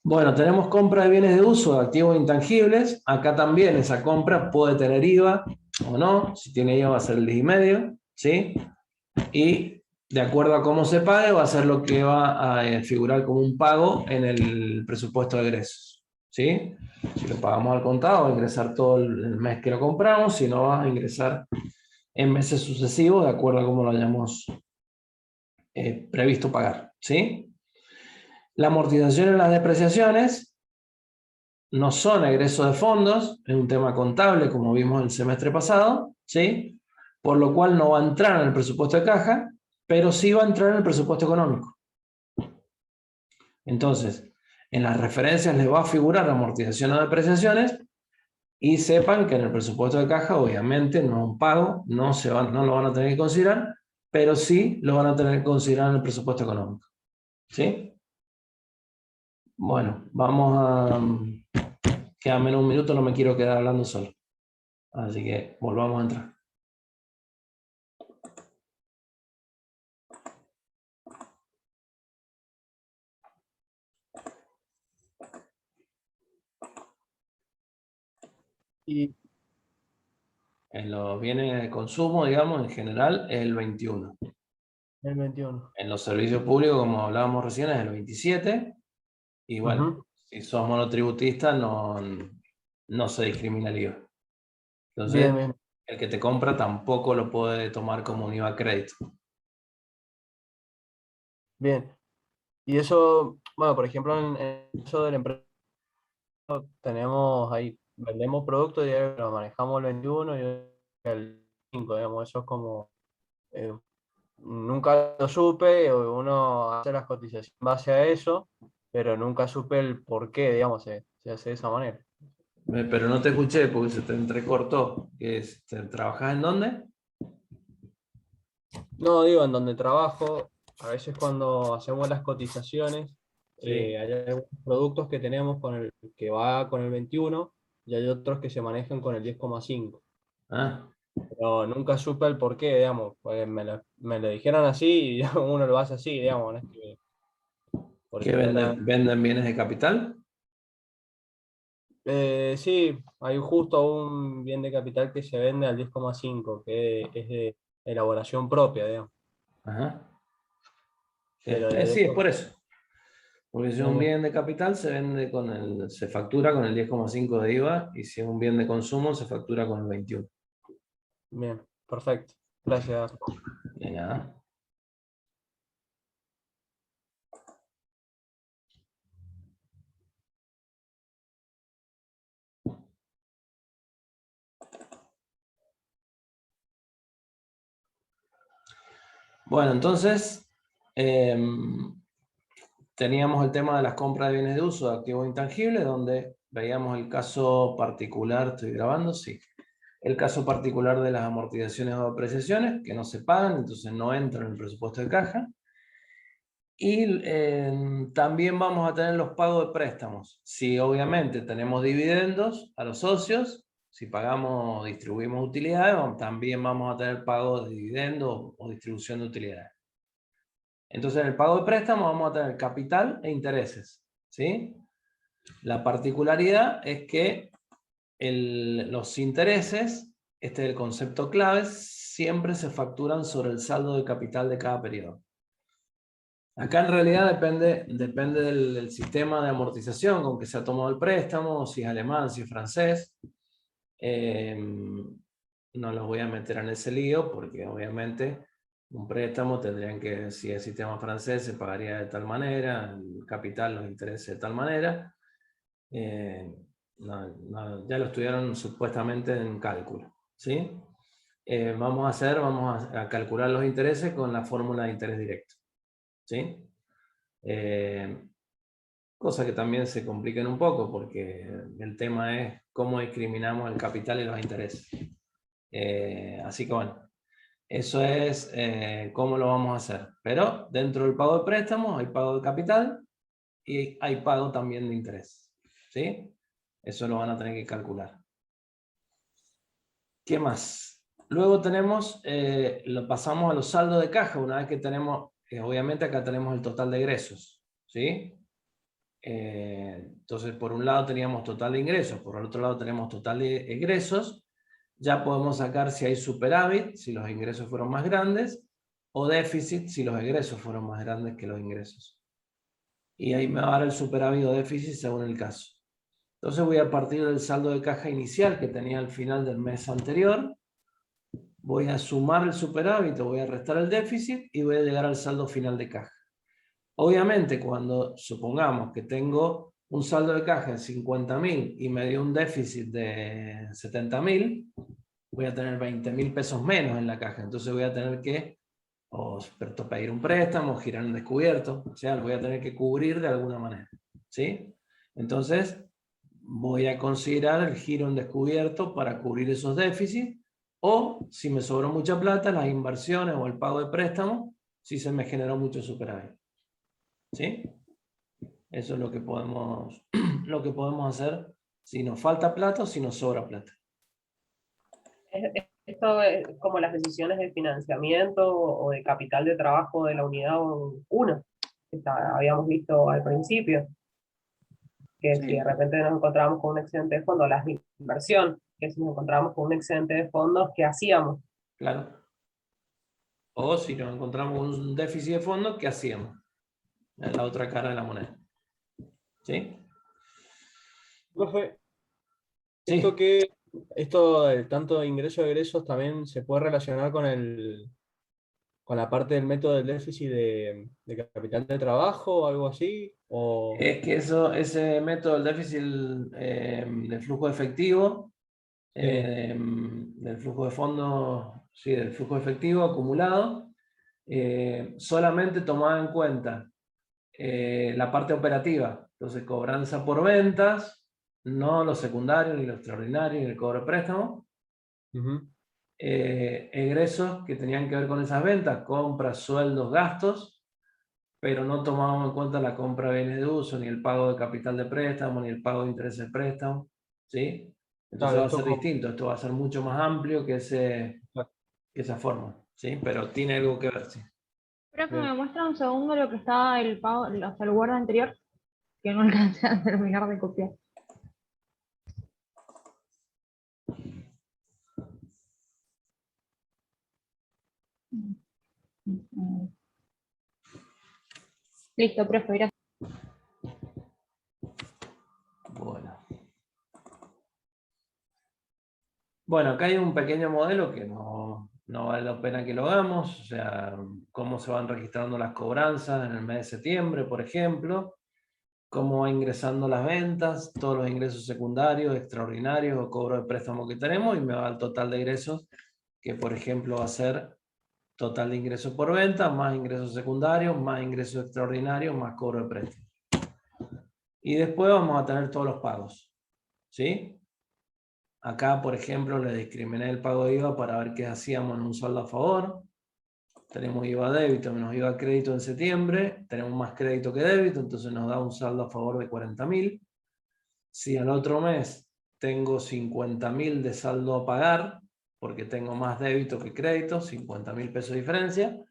Bueno, tenemos compra de bienes de uso, de activos intangibles. Acá también esa compra puede tener IVA o no. Si tiene IVA va a ser el 10,5, ¿sí? Y de acuerdo a cómo se pague va a ser lo que va a figurar como un pago en el presupuesto de egresos, ¿sí? Si lo pagamos al contado va a ingresar todo el mes que lo compramos, si no va a ingresar en meses sucesivos de acuerdo a cómo lo hayamos previsto pagar, ¿sí? La amortización y las depreciaciones no son egresos de fondos, es un tema contable como vimos el semestre pasado, ¿sí? Por lo cual no va a entrar en el presupuesto de caja, pero sí va a entrar en el presupuesto económico. Entonces, en las referencias les va a figurar amortización o depreciaciones y sepan que en el presupuesto de caja obviamente no es un pago, no lo van a tener que considerar, pero sí lo van a tener que considerar en el presupuesto económico. ¿Sí? Bueno, vamos a... Queda menos un minuto, no me quiero quedar hablando solo. Así que volvamos a entrar. Y En los bienes de consumo, digamos, en general, es el 21. el 21. En los servicios públicos, como hablábamos recién, es el 27. Y bueno, Ujú. si sos monotributista, no se discrimina el IVA. Entonces, Bien, bien. el que te compra tampoco lo puede tomar como un IVA crédito. Bien. Y eso, bueno, por ejemplo, en eso de la empresa tenemos ahí, vendemos productos y lo manejamos el 21 y el 5, digamos, eso es como, nunca lo supe, uno hace las cotizaciones en base a eso, pero nunca supe el por qué, digamos, se hace de esa manera. Pero no te escuché porque se te entrecortó. ¿Trabajas en dónde? No, digo, en donde trabajo, a veces cuando hacemos las cotizaciones, Sí. hay algunos productos que tenemos que va con el 21 y hay otros que se manejan con el 10,5. Ah, Pero nunca supe el por qué, digamos, pues me lo dijeron así y uno lo hace así, digamos, no es que por ¿qué ejemplo, venden bienes de capital? sí, hay justo un bien de capital que se vende al 10,5, que es de elaboración propia, digamos. Ajá. Pero Sí, es por eso. Porque si es un bien, bien de capital se factura con el 10,5 de IVA, y si es un bien de consumo se factura con el 21. bien, perfecto. Gracias. De nada. Bueno, entonces teníamos el tema de las compras de bienes de uso de activos intangibles, donde veíamos el caso particular. ¿Estoy grabando? Sí. El caso particular de las amortizaciones o apreciaciones, que no se pagan, entonces no entran en el presupuesto de caja. Y también vamos a tener los pagos de préstamos. Si obviamente tenemos dividendos a los socios, si pagamos o distribuimos utilidades, también vamos a tener pago de dividendos o distribución de utilidades. Entonces, en el pago de préstamos vamos a tener capital e intereses, ¿sí? La particularidad es que los intereses, este es el concepto clave, siempre se facturan sobre el saldo de capital de cada periodo. Acá en realidad depende del sistema de amortización con que se ha tomado el préstamo, si es alemán, si es francés. No los voy a meter en ese lío porque obviamente un préstamo tendrían que, si es sistema francés, se pagaría de tal manera, el capital, los intereses de tal manera. Ya lo estudiaron supuestamente en cálculo, ¿sí? Vamos a calcular los intereses con la fórmula de interés directo, ¿sí? Cosa que también se complican un poco porque el tema es cómo discriminamos el capital y los intereses. Así que bueno, eso es cómo lo vamos a hacer. Pero dentro del pago de préstamos hay pago de capital y hay pago también de interés, ¿sí? Eso lo van a tener que calcular. ¿Qué más? Luego tenemos, lo pasamos a los saldos de caja una vez que tenemos, obviamente acá tenemos el total de egresos, ¿sí? Entonces, por un lado teníamos total de ingresos, por el otro lado tenemos total de egresos. Ya podemos sacar si hay superávit, si los ingresos fueron más grandes, o déficit, si los egresos fueron más grandes que los ingresos. Y ahí me va a dar el superávit o déficit según el caso. Entonces voy a partir del saldo de caja inicial que tenía al final del mes anterior, voy a sumar el superávit, voy a restar el déficit y voy a llegar al saldo final de caja. Obviamente, cuando supongamos que tengo un saldo de caja de 50.000 y me dio un déficit de 70.000, voy a tener 20.000 pesos menos en la caja. Entonces voy a tener que pedir un préstamo, girar un descubierto, o sea, lo voy a tener que cubrir de alguna manera, ¿sí? Entonces voy a considerar el giro en descubierto para cubrir esos déficits, o si me sobró mucha plata, las inversiones o el pago de préstamo, si se me generó mucho superávit. ¿Sí? Eso es lo que podemos hacer si nos falta plata o si nos sobra plata. Esto es como las decisiones de financiamiento o de capital de trabajo de la unidad 1, que habíamos visto al principio, que Sí. si de repente nos encontrábamos con un excedente de fondos, la inversión, que si nos encontrábamos con un excedente de fondos, ¿qué hacíamos? Claro. O si nos encontramos con un déficit de fondos, ¿qué hacíamos? Es la otra cara de la moneda. ¿Sí? Profe, Sí. esto de tanto ingresos y egresos también se puede relacionar con la parte del método del déficit de capital de trabajo o algo así, o Es que ese método del déficit del flujo efectivo, del flujo de fondos, sí, del flujo efectivo acumulado, solamente tomaba en cuenta la parte operativa. Entonces, cobranza por ventas, no los secundarios, ni los extraordinarios, ni el cobro de préstamo. Ujú. Egresos que tenían que ver con esas ventas, compras, sueldos, gastos, pero no tomábamos en cuenta la compra de bienes de uso, ni el pago de capital de préstamo, ni el pago de intereses de préstamo, ¿sí? Entonces Claro, va a esto ser distinto, esto va a ser mucho más amplio que esa forma, ¿sí? Pero tiene algo que ver, sí. Profe, Bien. ¿me muestra un segundo lo que estaba el pago, o sea, el guarda anterior? Que no alcancé a terminar de copiar. Listo, profe, gracias. Bueno, acá hay un pequeño modelo que no vale la pena que lo hagamos, o sea, cómo se van registrando las cobranzas en el mes de septiembre, por ejemplo, cómo va ingresando las ventas, todos los ingresos secundarios, extraordinarios o cobro de préstamo que tenemos, y me va al total de ingresos, que por ejemplo va a ser total de ingresos por venta, más ingresos secundarios, más ingresos extraordinarios, más cobro de préstamo. Y después vamos a tener todos los pagos, ¿sí? Acá, por ejemplo, le discriminé el pago de IVA para ver qué hacíamos en un saldo a favor. Tenemos IVA débito menos IVA crédito en septiembre. Tenemos más crédito que débito, entonces nos da un saldo a favor de 40.000. Si al otro mes tengo 50.000 de saldo a pagar, porque tengo más débito que crédito, 50.000 pesos de diferencia,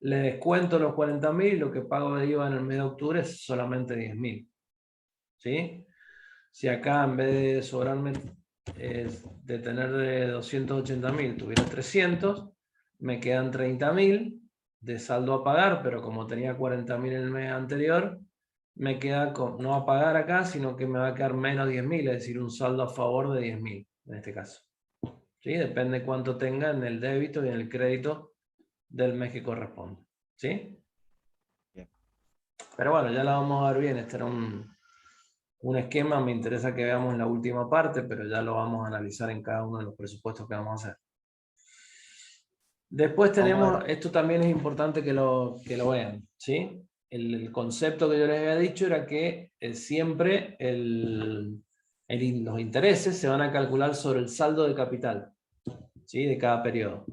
le descuento los 40.000 y lo que pago de IVA en el mes de octubre es solamente 10.000. ¿Sí? Si acá en vez de sobrarme de tener de 280.000 tuviera 300, me quedan 30.000 de saldo a pagar, pero como tenía 40.000 en el mes anterior, me queda no a pagar acá, sino que me va a quedar menos 10.000, es decir, un saldo a favor de 10.000 en este caso. ¿Sí? Depende cuánto tenga en el débito y en el crédito del mes que corresponde. ¿Sí? Bien. Pero bueno, ya la vamos a ver bien. Este era un esquema, me interesa que veamos la última parte, pero ya lo vamos a analizar en cada uno de los presupuestos que vamos a hacer. Después Vamos a tenemos, ver. esto también es importante que lo vean, ¿sí? El concepto que yo les había dicho era que siempre los intereses se van a calcular sobre el saldo de capital, ¿sí? De cada periodo.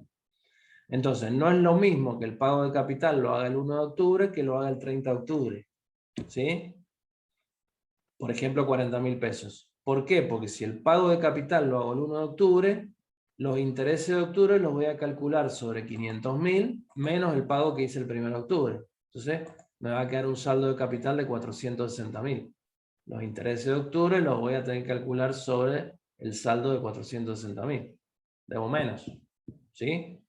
Entonces, no es lo mismo que el pago de capital lo haga el 1 de octubre que lo haga el 30 de octubre, ¿sí? Por ejemplo, 40.000 pesos. ¿Por qué? Porque si el pago de capital lo hago el 1 de octubre, los intereses de octubre los voy a calcular sobre 500.000 menos el pago que hice el 1 de octubre. Entonces, me va a quedar un saldo de capital de 460.000. Los intereses de octubre los voy a tener que calcular sobre el saldo de 460.000. Debo menos. ¿Sí?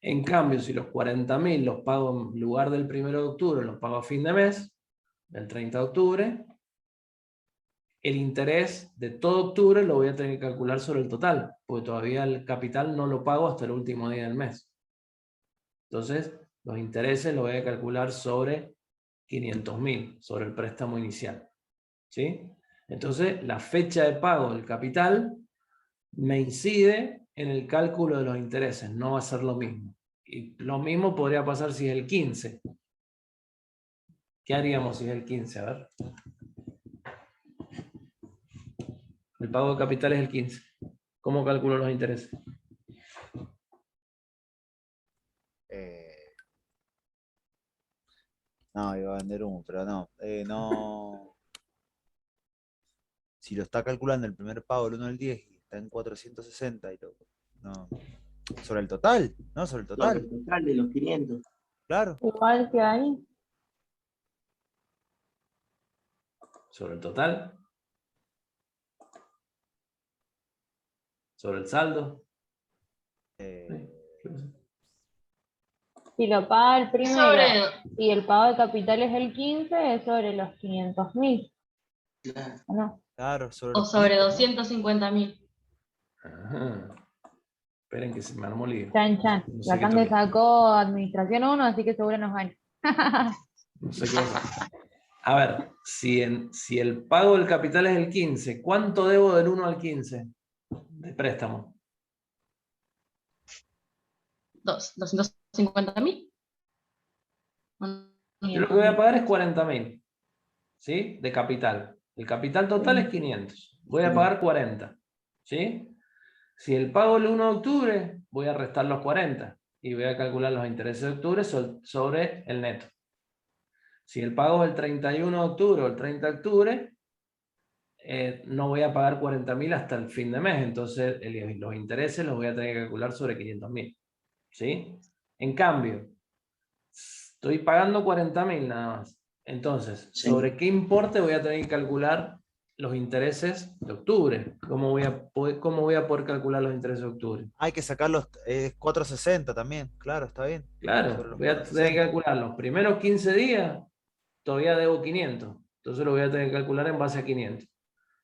En cambio, si los 40.000 los pago en lugar del 1 de octubre, los pago a fin de mes, del 30 de octubre, el interés de todo octubre lo voy a tener que calcular sobre el total, porque todavía el capital no lo pago hasta el último día del mes. Entonces, los intereses los voy a calcular sobre 500.000, sobre el préstamo inicial. ¿Sí? Entonces, la fecha de pago del capital me incide en el cálculo de los intereses, no va a ser lo mismo. Y lo mismo podría pasar si es el 15. ¿Qué haríamos si es el 15? A ver. El pago de capital es el 15. ¿Cómo calculo los intereses? No, iba a vender humo, pero no. No. Si lo está calculando el primer pago el 1 del 10 y está en 460 y no. Sobre el total, ¿no? Sobre el Sobre total, el total de los 500. claro. Igual que ahí. Sobre el total. Sobre el saldo. Si lo paga el primero Sobre, y el pago de capital es el 15, es sobre los 500.000. Claro. ¿O no? Claro, sobre o los sobre 500, ¿no? 250.000. Ajá. Esperen que se me armó lío. Chan, chan. No sé La qué Cande toqué. sacó administración 1, así que seguro nos gana. No sé qué pasa. A ver, si el pago del capital es el 15, ¿cuánto debo del 1 al 15 de préstamo? 250.000. Yo lo que voy a pagar es 40.000, ¿sí? De capital. El capital total es 500. Voy a pagar 40, ¿sí? Si el pago el 1 de octubre, voy a restar los 40 y voy a calcular los intereses de octubre sobre el neto. Si el pago es el 31 de octubre o el 30 de octubre, no voy a pagar 40.000 hasta el fin de mes, entonces los intereses los voy a tener que calcular sobre 500.000, ¿sí? En cambio, estoy pagando 40.000 nada más. Entonces, Sí. ¿sobre qué importe voy a tener que calcular los intereses de octubre? ¿Cómo voy a poder calcular los intereses de octubre? Hay que sacar los 460 también, claro, está bien. Sobre Claro, los voy a tener que 460. calcular los primeros 15 días, todavía debo 500. Entonces lo voy a tener que calcular en base a 500.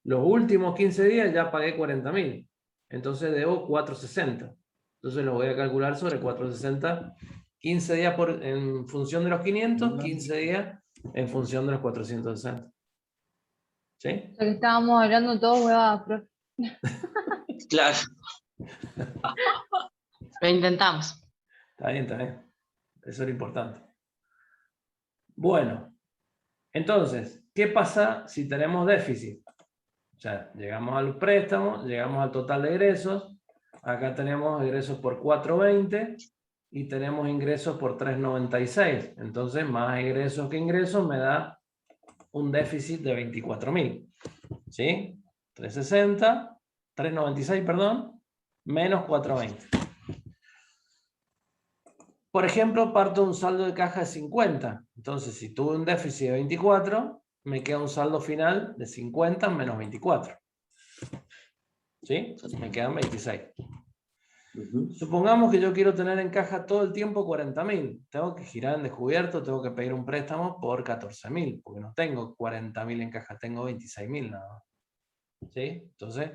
Los últimos 15 días ya pagué 40.000. Entonces debo 460. Entonces lo voy a calcular sobre 460. 15 días en función de los 500, 15 días en función de los 460. ¿Sí? O sea que estábamos hablando todos huevadas, profe. Claro. Lo intentamos. Está bien, está bien. Eso era importante. Bueno, entonces, ¿qué pasa si tenemos déficit? O sea, llegamos a los préstamos, llegamos al total de egresos. Acá tenemos egresos por 420 y tenemos ingresos por 396. Entonces, más egresos que ingresos me da un déficit de 24.000. ¿Sí? 360, 396, perdón, menos 420. Por ejemplo, parto de un saldo de caja de 50. Entonces, si tuve un déficit de 24, me queda un saldo final de 50 menos 24. ¿Sí? Me quedan 26. Supongamos que yo quiero tener en caja todo el tiempo 40.000. Tengo que girar en descubierto, tengo que pedir un préstamo por 14.000, porque no tengo 40.000 en caja, tengo 26.000 nada más. ¿Sí? Entonces,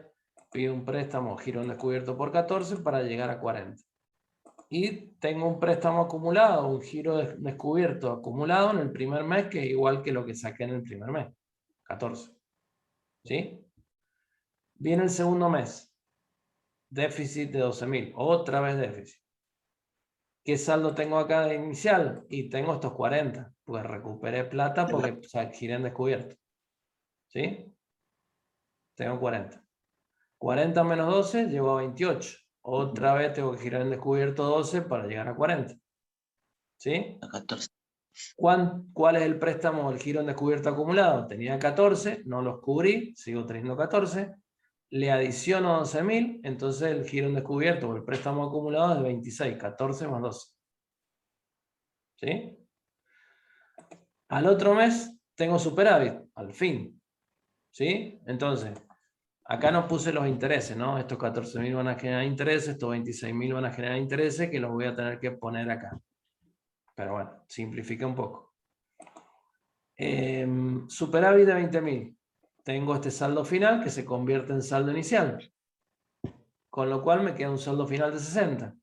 pido un préstamo, giro en descubierto por 14 para llegar a 40. Y tengo un préstamo acumulado, un giro descubierto acumulado en el primer mes, que es igual que lo que saqué en el primer mes, 14. ¿Sí? Viene el segundo mes, déficit de 12.000, otra vez déficit. ¿Qué saldo tengo acá de inicial? Y tengo estos 40, pues recuperé plata porque giré en descubierto. ¿Sí? Tengo 40. 40 menos 12 llevo a 28. Otra vez tengo que girar en descubierto 12 para llegar a 40. ¿Sí? A 14. ¿Cuál es el préstamo del giro en descubierto acumulado? Tenía 14, no los cubrí, sigo teniendo 14. Le adiciono 12.000, entonces el giro en descubierto o el préstamo acumulado es de 26, 14 más 12. ¿Sí? Al otro mes tengo superávit, al fin. ¿Sí? Entonces, acá no puse los intereses, ¿no? Estos 14.000 van a generar intereses, estos 26.000 van a generar intereses que los voy a tener que poner acá. Pero bueno, simplifica un poco. Superávit de 20.000. Tengo este saldo final que se convierte en saldo inicial. Con lo cual me queda un saldo final de 60.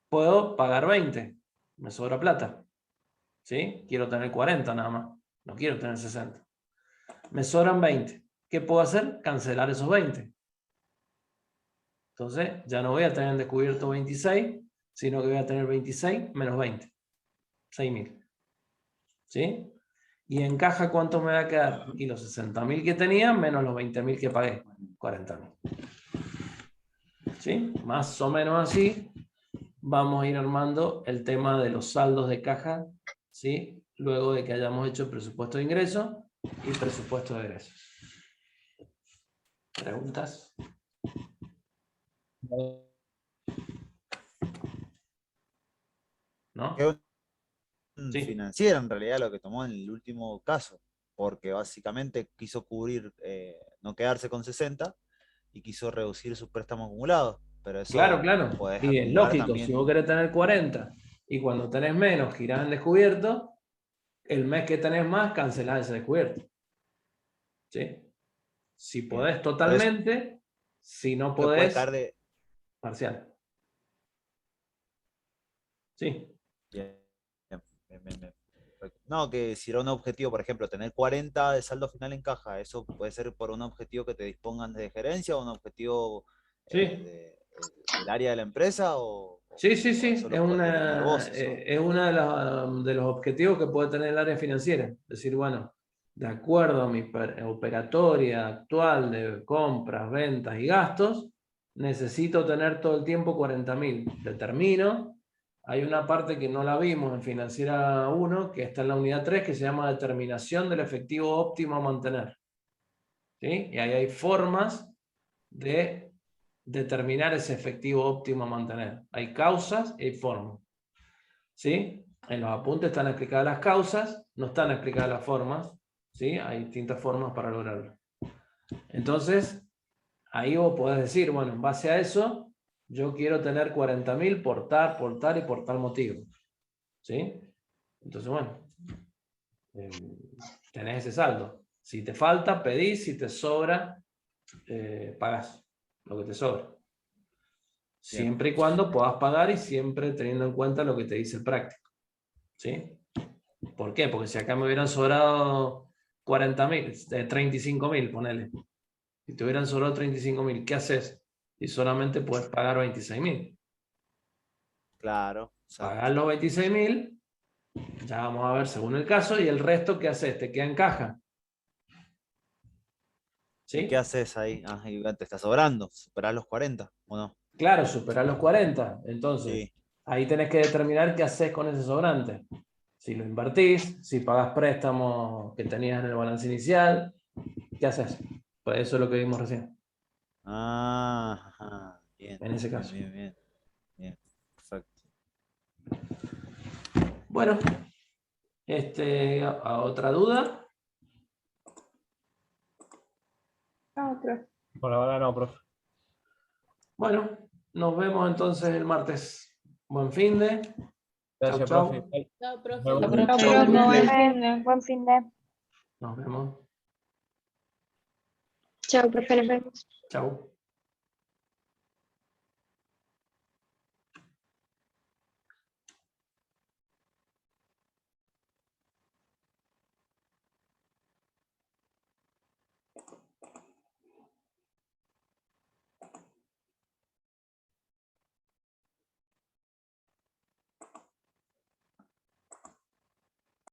Puedo pagar 20. Me sobra plata. ¿Sí? Quiero tener 40 nada más. No quiero tener 60. Me sobran 20. ¿Qué puedo hacer? Cancelar esos 20. Entonces ya no voy a tener en descubierto 26, sino que voy a tener 26 menos 20. 6.000. ¿Sí? Y en caja, ¿cuánto me va a quedar? Y los 60.000 que tenía menos los 20.000 que pagué. 40.000. ¿Sí? Más o menos así vamos a ir armando el tema de los saldos de caja, ¿sí? luego de que hayamos hecho presupuesto de ingresos y presupuesto de egresos. ¿Preguntas? ¿No? Sí. Financiera en realidad lo que tomó en el último caso, porque básicamente quiso cubrir, no quedarse con 60 y quiso reducir sus préstamos acumulados. Pero eso Claro, claro. podés Y es acumular lógico, también. si vos querés tener 40 y cuando tenés menos girás en descubierto, el mes que tenés más cancelás ese descubierto. ¿Sí? Si podés totalmente, si no Puede podés, caer de... parcial. Sí. Bien, bien. No, que si era un objetivo, por ejemplo, tener 40 de saldo final en caja, eso puede ser por un objetivo que te dispongan de gerencia o un objetivo Sí. del área de la empresa o Sí, eso es lo podés determinar vos. es uno de los objetivos que puede tener el área financiera. Es decir, bueno, de acuerdo a mi operatoria actual de compras, ventas y gastos, necesito tener todo el tiempo 40.000. Determino. Hay una parte que no la vimos en Financiera 1, que está en la unidad 3, que se llama determinación del efectivo óptimo a mantener. ¿Sí? Y ahí hay formas de determinar ese efectivo óptimo a mantener. Hay causas y hay formas. ¿Sí? En los apuntes están explicadas las causas, no están explicadas las formas. ¿Sí? Hay distintas formas para lograrlo. Entonces, ahí vos podés decir, bueno, en base a eso, yo quiero tener 40.000 por tal y por tal motivo. ¿Sí? Entonces, bueno, tenés ese saldo. Si te falta, pedís, si te sobra, pagás lo que te sobra. Siempre y cuando puedas pagar y siempre teniendo en cuenta lo que te dice el práctico. ¿Sí? ¿Por qué? Porque si acá me hubieran sobrado 40.000, 35.000, ponele. Si te hubieran sobrado 35.000, ¿qué haces? Y solamente puedes pagar 26.000. Claro. Pagás los 26.000, ya vamos a ver según el caso, y el resto, ¿qué haces? Te queda en caja. ¿Sí? ¿Y qué haces ahí? Ah, y te está sobrando, superás los 40, ¿o no? Claro, superar los 40. Entonces, Sí. ahí tenés que determinar qué haces con ese sobrante. Si lo invertís, si pagás préstamos que tenías en el balance inicial, ¿qué haces? Pues eso es lo que vimos recién. Bien. En ese caso. Bien. Perfecto. Bueno, ¿a otra duda? No, profe. Por ahora no, profe. Bueno, nos vemos entonces el martes. Buen fin de. Gracias, Chau, profe. chau. Chao, profe. Nos vemos. Chao, Chau, profe. Buen profe. fin de. Buen fin de. Nos vemos. Chao, profe, nos vemos. Chau.